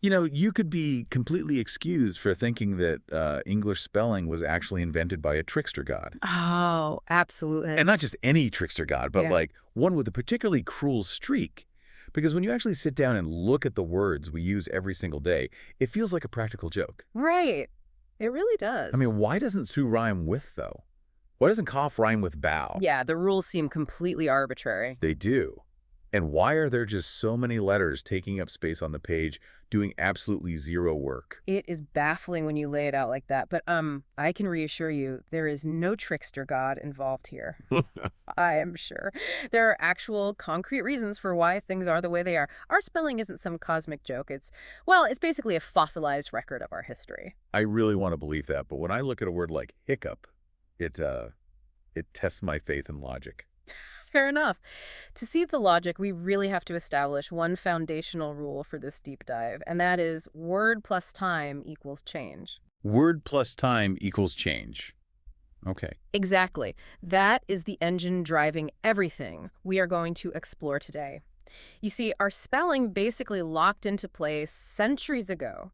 You know, you could be completely excused for thinking that English spelling was actually invented by a trickster god. Oh, absolutely. And not just any trickster god, but Yeah. like one with a particularly cruel streak. Because when you actually sit down and look at the words we use every single day, it feels like a practical joke. Right. It really does. I mean, why doesn't Sue rhyme with, though? Why doesn't cough rhyme with bow? Yeah, the rules seem completely arbitrary. They do. And why are there just so many letters taking up space on the page, doing absolutely zero work? It is baffling when you lay it out like that, but I can reassure you, there is no trickster god involved here. I am sure. There are actual concrete reasons for why things are the way they are. Our spelling isn't some cosmic joke. It's basically a fossilized record of our history. I really want to believe that, but when I look at a word like hiccup, it tests my faith in logic. Fair enough. To see the logic, we really have to establish one foundational rule for this deep dive, and that is word plus time equals change. Word plus time equals change. Okay. Exactly. That is the engine driving everything we are going to explore today. You see, our spelling basically locked into place centuries ago,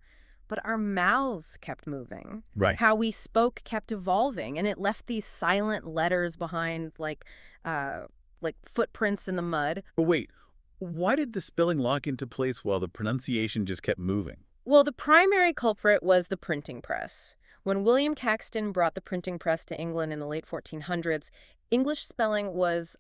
but our mouths kept moving. Right. How we spoke kept evolving, and it left these silent letters behind, like footprints in the mud. But wait, why did the spelling lock into place while the pronunciation just kept moving? Well, the primary culprit was the printing press. When William Caxton brought the printing press to England in the late 1400s, English spelling was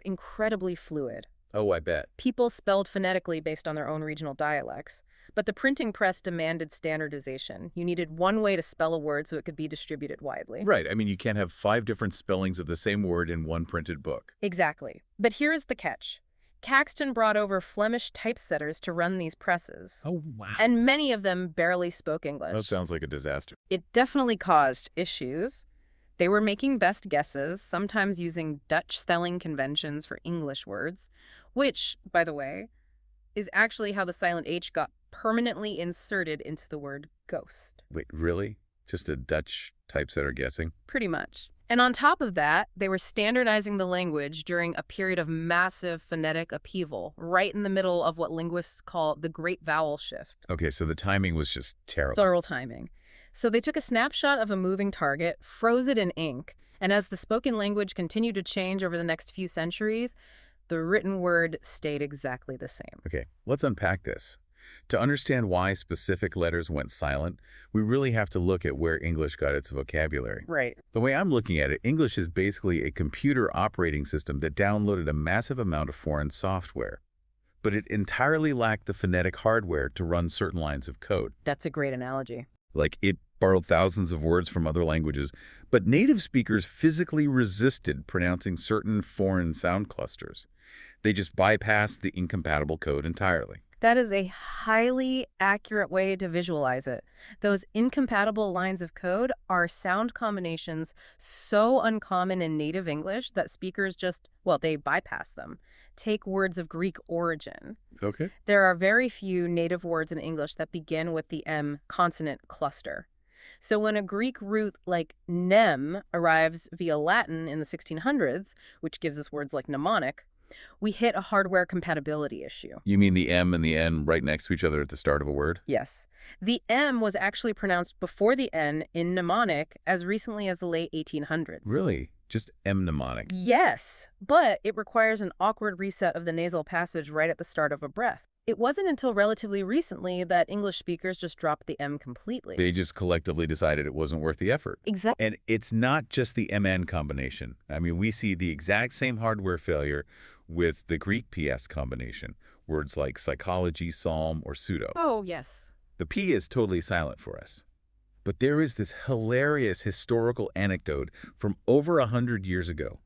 incredibly fluid. Oh, I bet. People spelled phonetically based on their own regional dialects. But the printing press demanded standardization. You needed one way to spell a word so it could be distributed widely. Right. I mean, you can't have 5 different spellings of the same word in one printed book. Exactly. But here is the catch. Caxton brought over Flemish typesetters to run these presses. Oh, wow. And many of them barely spoke English. That sounds like a disaster. It definitely caused issues. They were making best guesses, sometimes using Dutch spelling conventions for English words, which, by the way, is actually how the silent H got permanently inserted into the word ghost. Wait, really? Just a Dutch typesetter guessing? Pretty much. And on top of that, they were standardizing the language during a period of massive phonetic upheaval, right in the middle of what linguists call the Great Vowel Shift. Okay, so the timing was just terrible. Thorough timing. So they took a snapshot of a moving target, froze it in ink, and as the spoken language continued to change over the next few centuries, the written word stayed exactly the same. Okay, let's unpack this. To understand why specific letters went silent, we really have to look at where English got its vocabulary. Right. The way I'm looking at it, English is basically a computer operating system that downloaded a massive amount of foreign software. But it entirely lacked the phonetic hardware to run certain lines of code. That's a great analogy. Like, it borrowed thousands of words from other languages, but native speakers physically resisted pronouncing certain foreign sound clusters. They just bypassed the incompatible code entirely. That is a highly accurate way to visualize it. Those incompatible lines of code are sound combinations so uncommon in native English that speakers they bypass them. Take words of Greek origin. Okay. There are very few native words in English that begin with the M consonant cluster. So when a Greek root like nem arrives via Latin in the 1600s, which gives us words like mnemonic, we hit a hardware compatibility issue. You mean the M and the N right next to each other at the start of a word? Yes. The M was actually pronounced before the N in mnemonic as recently as the late 1800s. Really? Just M mnemonic? Yes, but it requires an awkward reset of the nasal passage right at the start of a breath. It wasn't until relatively recently that English speakers just dropped the M completely. They just collectively decided it wasn't worth the effort. Exactly. And it's not just the MN combination. I mean, we see the exact same hardware failure with the Greek PS combination, words like psychology, psalm, or pseudo. Oh, yes. The P is totally silent for us. But there is this hilarious historical anecdote from over 100 years ago.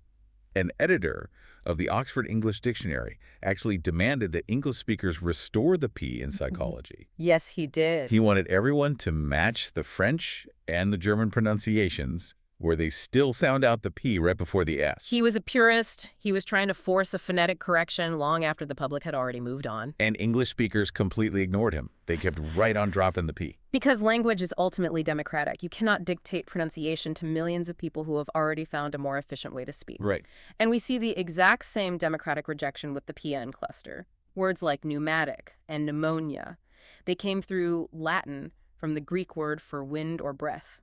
An editor of the Oxford English Dictionary actually demanded that English speakers restore the P in psychology. Yes, he did. He wanted everyone to match the French and the German pronunciations, where they still sound out the P right before the S. He was a purist. He was trying to force a phonetic correction long after the public had already moved on. And English speakers completely ignored him. They kept right on dropping the P. Because language is ultimately democratic. You cannot dictate pronunciation to millions of people who have already found a more efficient way to speak. Right. And we see the exact same democratic rejection with the PN cluster. Words like pneumatic and pneumonia. They came through Latin from the Greek word for wind or breath.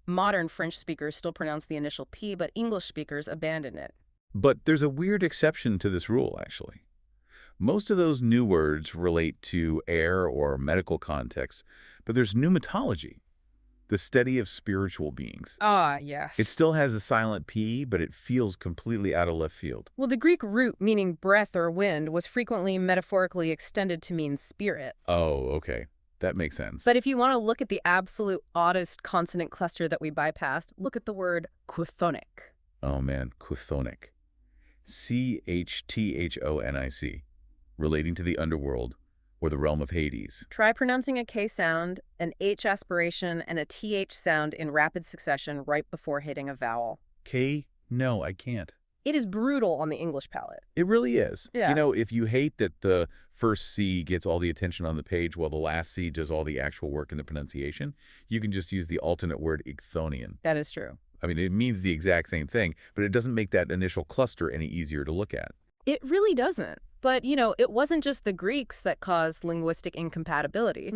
Modern French speakers still pronounce the initial P, but English speakers abandon it. But there's a weird exception to this rule, actually. Most of those new words relate to air or medical contexts, but there's pneumatology, the study of spiritual beings. Ah, yes. It still has the silent P, but it feels completely out of left field. Well, the Greek root meaning breath or wind was frequently metaphorically extended to mean spirit. Oh, okay. That makes sense. But if you want to look at the absolute oddest consonant cluster that we bypassed, look at the word chthonic. Oh, man, chthonic. C-H-T-H-O-N-I-C, relating to the underworld or the realm of Hades. Try pronouncing a K sound, an H aspiration, and a TH sound in rapid succession right before hitting a vowel. K? No, I can't. It is brutal on the English palate. It really is. Yeah. You know, if you hate that the first C gets all the attention on the page while the last C does all the actual work in the pronunciation, you can just use the alternate word ichthonian. That is true. I mean, it means the exact same thing, but it doesn't make that initial cluster any easier to look at. It really doesn't. But, it wasn't just the Greeks that caused linguistic incompatibility.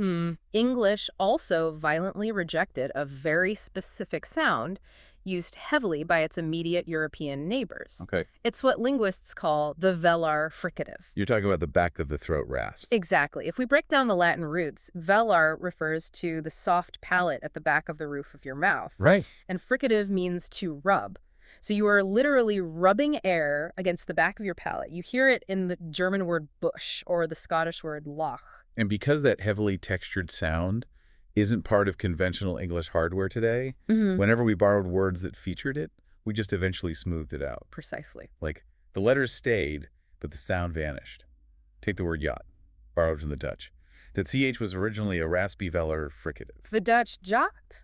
English also violently rejected a very specific sound used heavily by its immediate European neighbors. Okay. It's what linguists call the velar fricative. You're talking about the back of the throat rasp. Exactly. If we break down the Latin roots, velar refers to the soft palate at the back of the roof of your mouth. Right. And fricative means to rub. So you are literally rubbing air against the back of your palate. You hear it in the German word bush or the Scottish word loch. And because that heavily textured sound isn't part of conventional English hardware today, whenever we borrowed words that featured it, we just eventually smoothed it out. Precisely. Like, the letters stayed, but the sound vanished. Take the word yacht, borrowed from the Dutch. That CH was originally a raspy velar fricative. The Dutch jocked.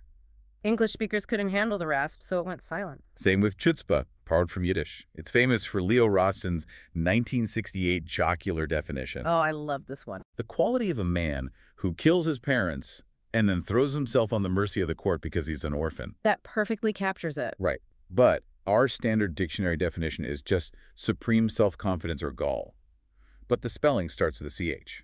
English speakers couldn't handle the rasp, so it went silent. Same with chutzpah, borrowed from Yiddish. It's famous for Leo Rosten's 1968 jocular definition. Oh, I love this one. The quality of a man who kills his parents and then throws himself on the mercy of the court because he's an orphan. That perfectly captures it. Right. But our standard dictionary definition is just supreme self-confidence or gall. But the spelling starts with a CH.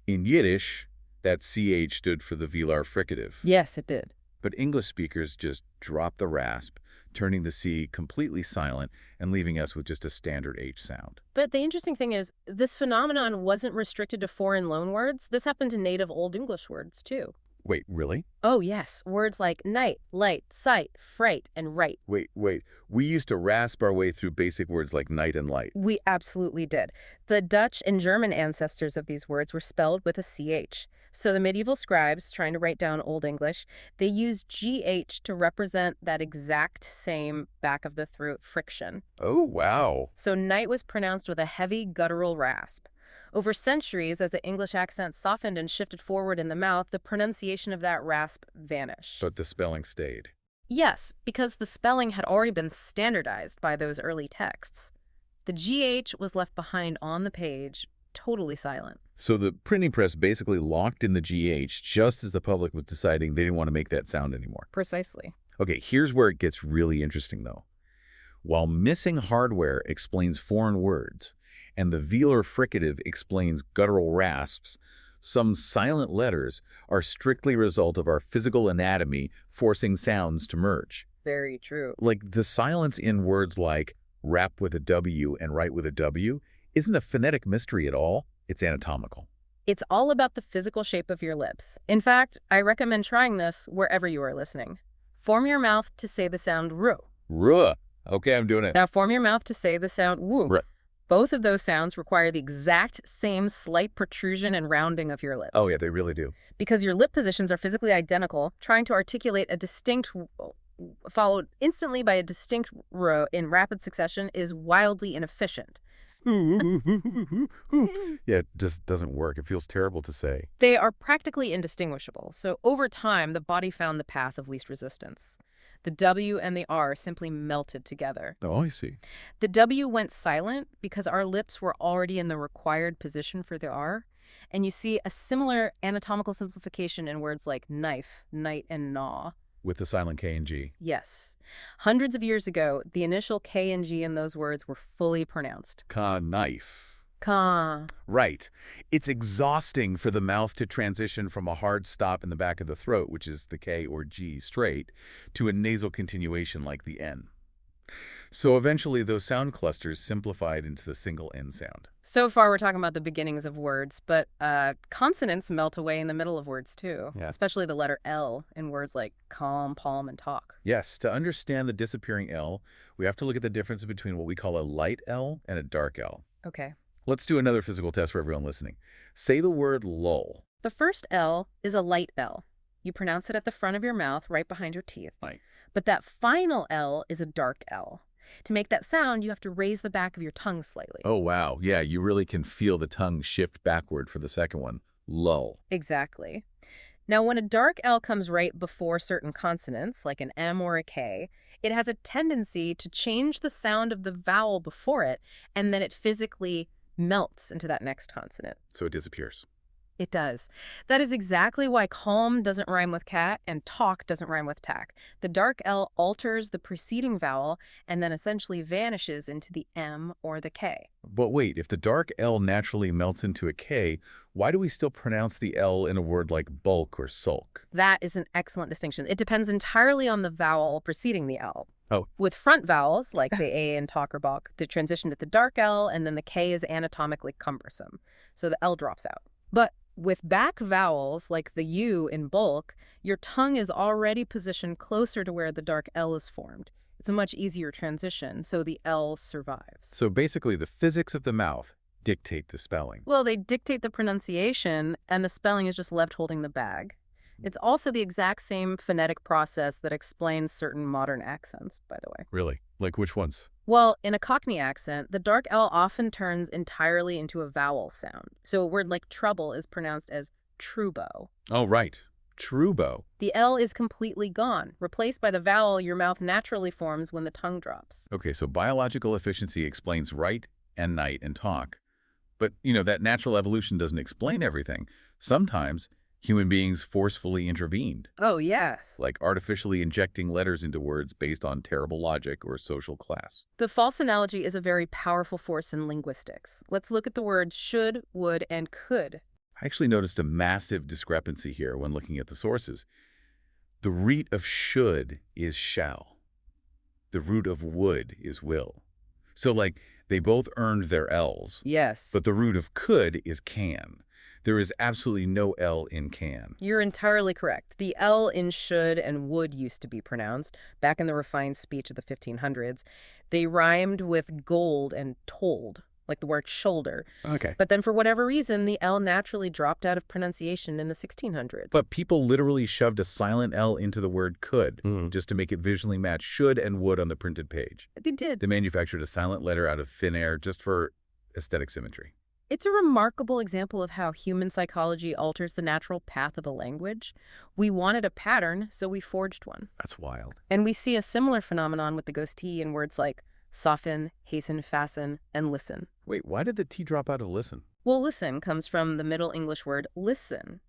In Yiddish, that CH stood for the velar fricative. Yes, it did. But English speakers just drop the rasp, turning the C completely silent and leaving us with just a standard H sound. But the interesting thing is, this phenomenon wasn't restricted to foreign loanwords. This happened to native Old English words, too. Wait, really? Oh, yes. Words like night, light, sight, fright, and right. Wait. We used to rasp our way through basic words like night and light. We absolutely did. The Dutch and German ancestors of these words were spelled with a CH. So the medieval scribes, trying to write down Old English, they used GH to represent that exact same back-of-the-throat friction. Oh, wow. So night was pronounced with a heavy guttural rasp. Over centuries, as the English accent softened and shifted forward in the mouth, the pronunciation of that rasp vanished. But the spelling stayed. Yes, because the spelling had already been standardized by those early texts. The GH was left behind on the page, totally silent. So the printing press basically locked in the GH just as the public was deciding they didn't want to make that sound anymore. Precisely. Okay, here's where it gets really interesting, though. While missing hardware explains foreign words, and the velar fricative explains guttural rasps, some silent letters are strictly a result of our physical anatomy forcing sounds to merge. Very true. Like the silence in words like rap with a W and write with a W isn't a phonetic mystery at all. It's anatomical. It's all about the physical shape of your lips. In fact, I recommend trying this wherever you are listening. Form your mouth to say the sound ru. Ruh. Okay, I'm doing it. Now form your mouth to say the sound woo. Ruh. Both of those sounds require the exact same slight protrusion and rounding of your lips. Oh, yeah, they really do. Because your lip positions are physically identical, trying to articulate a distinct followed instantly by a distinct row in rapid succession is wildly inefficient. Yeah, it just doesn't work. It feels terrible to say. They are practically indistinguishable, so over time, the body found the path of least resistance. The W and the R simply melted together. Oh, I see. The W went silent because our lips were already in the required position for the R, and you see a similar anatomical simplification in words like knife, night, and gnaw. With the silent K and G. Yes. Hundreds of years ago, the initial K and G in those words were fully pronounced. Knife. Ka. Right. It's exhausting for the mouth to transition from a hard stop in the back of the throat, which is the K or G straight, to a nasal continuation like the N. So eventually those sound clusters simplified into the single N sound. So far, we're talking about the beginnings of words, but consonants melt away in the middle of words, too. Yeah. Especially the letter L in words like calm, palm, and talk. Yes, to understand the disappearing L, we have to look at the difference between what we call a light L and a dark L. Okay. Let's do another physical test for everyone listening. Say the word lull. The first L is a light L. You pronounce it at the front of your mouth, right behind your teeth. Right. But that final L is a dark L. To make that sound, you have to raise the back of your tongue slightly. Oh, wow. Yeah, you really can feel the tongue shift backward for the second one. Lull. Exactly. Now, when a dark L comes right before certain consonants, like an M or a K, it has a tendency to change the sound of the vowel before it, and then it physically melts into that next consonant. So it disappears. It does. That is exactly why calm doesn't rhyme with cat and talk doesn't rhyme with tack. The dark L alters the preceding vowel and then essentially vanishes into the M or the K. But wait, if the dark L naturally melts into a K, why do we still pronounce the L in a word like bulk or sulk? That is an excellent distinction. It depends entirely on the vowel preceding the L. Oh. With front vowels, like the A in talk or balk, the transition to the dark L and then the K is anatomically cumbersome. So the L drops out. But with back vowels, like the U in bulk, your tongue is already positioned closer to where the dark L is formed. It's a much easier transition, so the L survives. So basically the physics of the mouth dictate the spelling. Well, they dictate the pronunciation, and the spelling is just left holding the bag. It's also the exact same phonetic process that explains certain modern accents, by the way. Really? Like which ones? Well, in a Cockney accent, the dark L often turns entirely into a vowel sound. So a word like trouble is pronounced as trubo. Oh, right. Trubo. The L is completely gone, replaced by the vowel your mouth naturally forms when the tongue drops. Okay, so biological efficiency explains write and night and talk. But, that natural evolution doesn't explain everything. Sometimes human beings forcefully intervened, Oh, yes. like artificially injecting letters into words based on terrible logic or social class. The false analogy is a very powerful force in linguistics. Let's look at the words should, would, and could. I actually noticed a massive discrepancy here when looking at the sources. The root of should is shall. The root of would is will. So, they both earned their L's. Yes. But the root of could is can. There is absolutely no L in can. You're entirely correct. The L in should and would used to be pronounced back in the refined speech of the 1500s. They rhymed with gold and told, like the word shoulder. Okay. But then for whatever reason, the L naturally dropped out of pronunciation in the 1600s. But people literally shoved a silent L into the word could just to make it visually match should and would on the printed page. They did. They manufactured a silent letter out of thin air just for aesthetic symmetry. It's a remarkable example of how human psychology alters the natural path of a language. We wanted a pattern, so we forged one. That's wild. And we see a similar phenomenon with the ghost T in words like soften, hasten, fasten, and listen. Wait, why did the T drop out of listen? Well, listen comes from the Middle English word listen.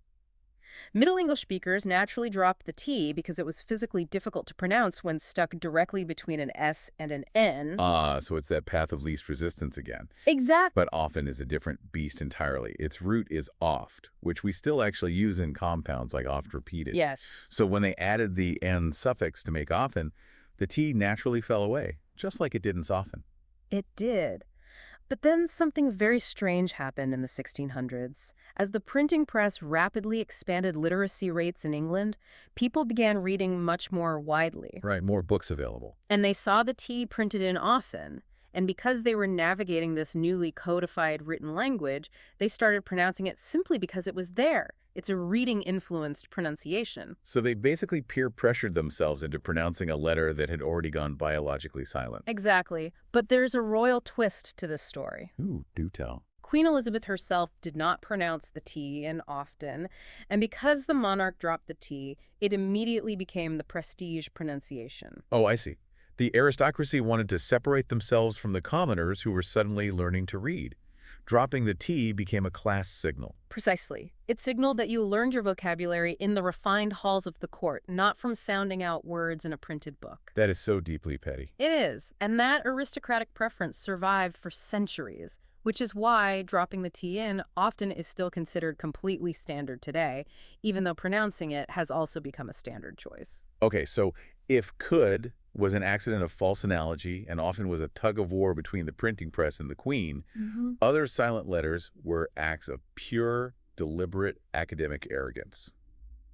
Middle English speakers naturally dropped the T because it was physically difficult to pronounce when stuck directly between an S and an N. So it's that path of least resistance again. Exactly. But often is a different beast entirely. Its root is oft, which we still actually use in compounds like oft repeated. Yes. So when they added the N suffix to make often, the T naturally fell away, just like it did in soften. It did. But then something very strange happened in the 1600s. As the printing press rapidly expanded literacy rates in England, people began reading much more widely. Right, more books available. And they saw the T printed in often. And because they were navigating this newly codified written language, they started pronouncing it simply because it was there. It's a reading-influenced pronunciation. So they basically peer-pressured themselves into pronouncing a letter that had already gone biologically silent. Exactly. But there's a royal twist to this story. Ooh, do tell. Queen Elizabeth herself did not pronounce the T in often, and because the monarch dropped the T, it immediately became the prestige pronunciation. Oh, I see. The aristocracy wanted to separate themselves from the commoners who were suddenly learning to read. Dropping the T became a class signal. Precisely. It signaled that you learned your vocabulary in the refined halls of the court, not from sounding out words in a printed book. That is so deeply petty. It is, and that aristocratic preference survived for centuries. which is why dropping the T in often is still considered completely standard today, even though pronouncing it has also become a standard choice. Okay, so if could was an accident of false analogy and often was a tug of war between the printing press and the queen, other silent letters were acts of pure, deliberate academic arrogance.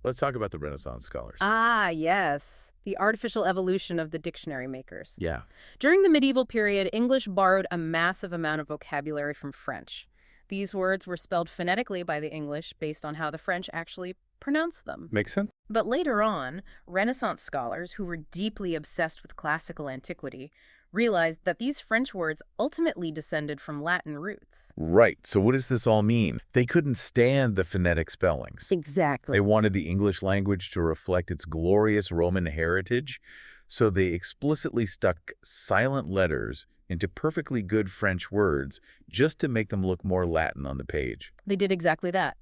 Let's talk about the Renaissance scholars. Ah, yes. The artificial evolution of the dictionary makers. Yeah. During the medieval period, English borrowed a massive amount of vocabulary from French. These words were spelled phonetically by the English based on how the French actually pronounced them. Makes sense? But later on, Renaissance scholars who were deeply obsessed with classical antiquity realized that these French words ultimately descended from Latin roots. Right. So what does this all mean? They couldn't stand the phonetic spellings. Exactly. They wanted the English language to reflect its glorious Roman heritage, so they explicitly stuck silent letters into perfectly good French words just to make them look more Latin on the page. They did exactly that.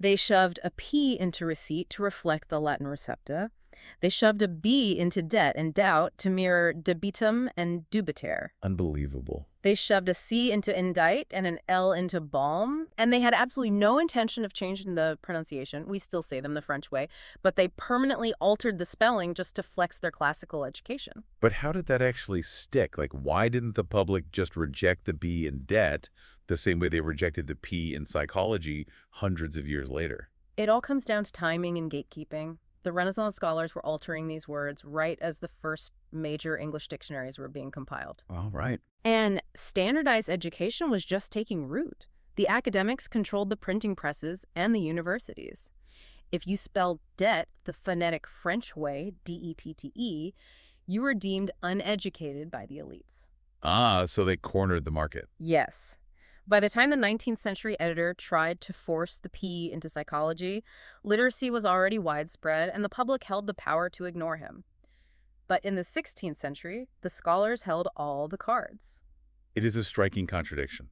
They shoved a P into receipt to reflect the Latin recepta. They shoved a B into debt and doubt to mirror debitum and dubiter. Unbelievable. They shoved a C into indict and an L into balm, and they had absolutely no intention of changing the pronunciation. We still say them the French way, but they permanently altered the spelling just to flex their classical education. But how did that actually stick? Like, why didn't the public just reject the B in debt the same way they rejected the P in psychology hundreds of years later? It all comes down to timing and gatekeeping. The Renaissance scholars were altering these words right as the first major English dictionaries were being compiled. All right. And standardized education was just taking root. The academics controlled the printing presses and the universities. If you spelled debt the phonetic French way, D-E-T-T-E, you were deemed uneducated by the elites. Ah, so they cornered the market. Yes. By the time the 19th century editor tried to force the P into psychology, literacy was already widespread and the public held the power to ignore him. But in the 16th century, the scholars held all the cards. It is a striking contradiction.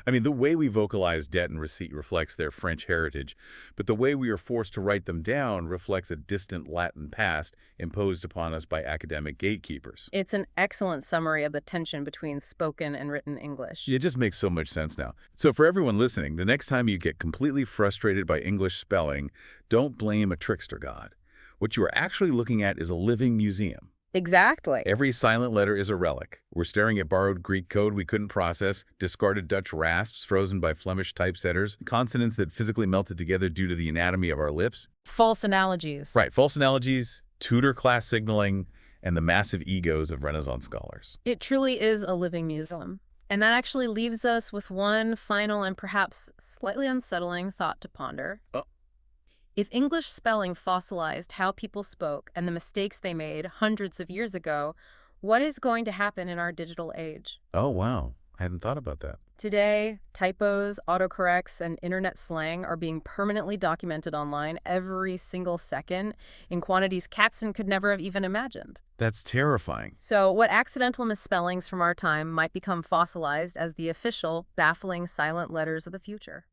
I mean, the way we vocalize debt and receipt reflects their French heritage, but the way we are forced to write them down reflects a distant Latin past imposed upon us by academic gatekeepers. It's an excellent summary of the tension between spoken and written English. It just makes so much sense now. So for everyone listening, the next time you get completely frustrated by English spelling, don't blame a trickster god. What you are actually looking at is a living museum. Exactly. Every silent letter is a relic. We're staring at borrowed Greek code we couldn't process, discarded Dutch rasps frozen by Flemish typesetters, consonants that physically melted together due to the anatomy of our lips. False analogies. Right, false analogies, tutor class signaling, and the massive egos of Renaissance scholars. It truly is a living museum. And that actually leaves us with one final and perhaps slightly unsettling thought to ponder. If English spelling fossilized how people spoke and the mistakes they made hundreds of years ago, what is going to happen in our digital age? Oh, wow. I hadn't thought about that. Today, typos, autocorrects, and internet slang are being permanently documented online every single second in quantities Capson could never have even imagined. That's terrifying. So what accidental misspellings from our time might become fossilized as the official, baffling silent letters of the future?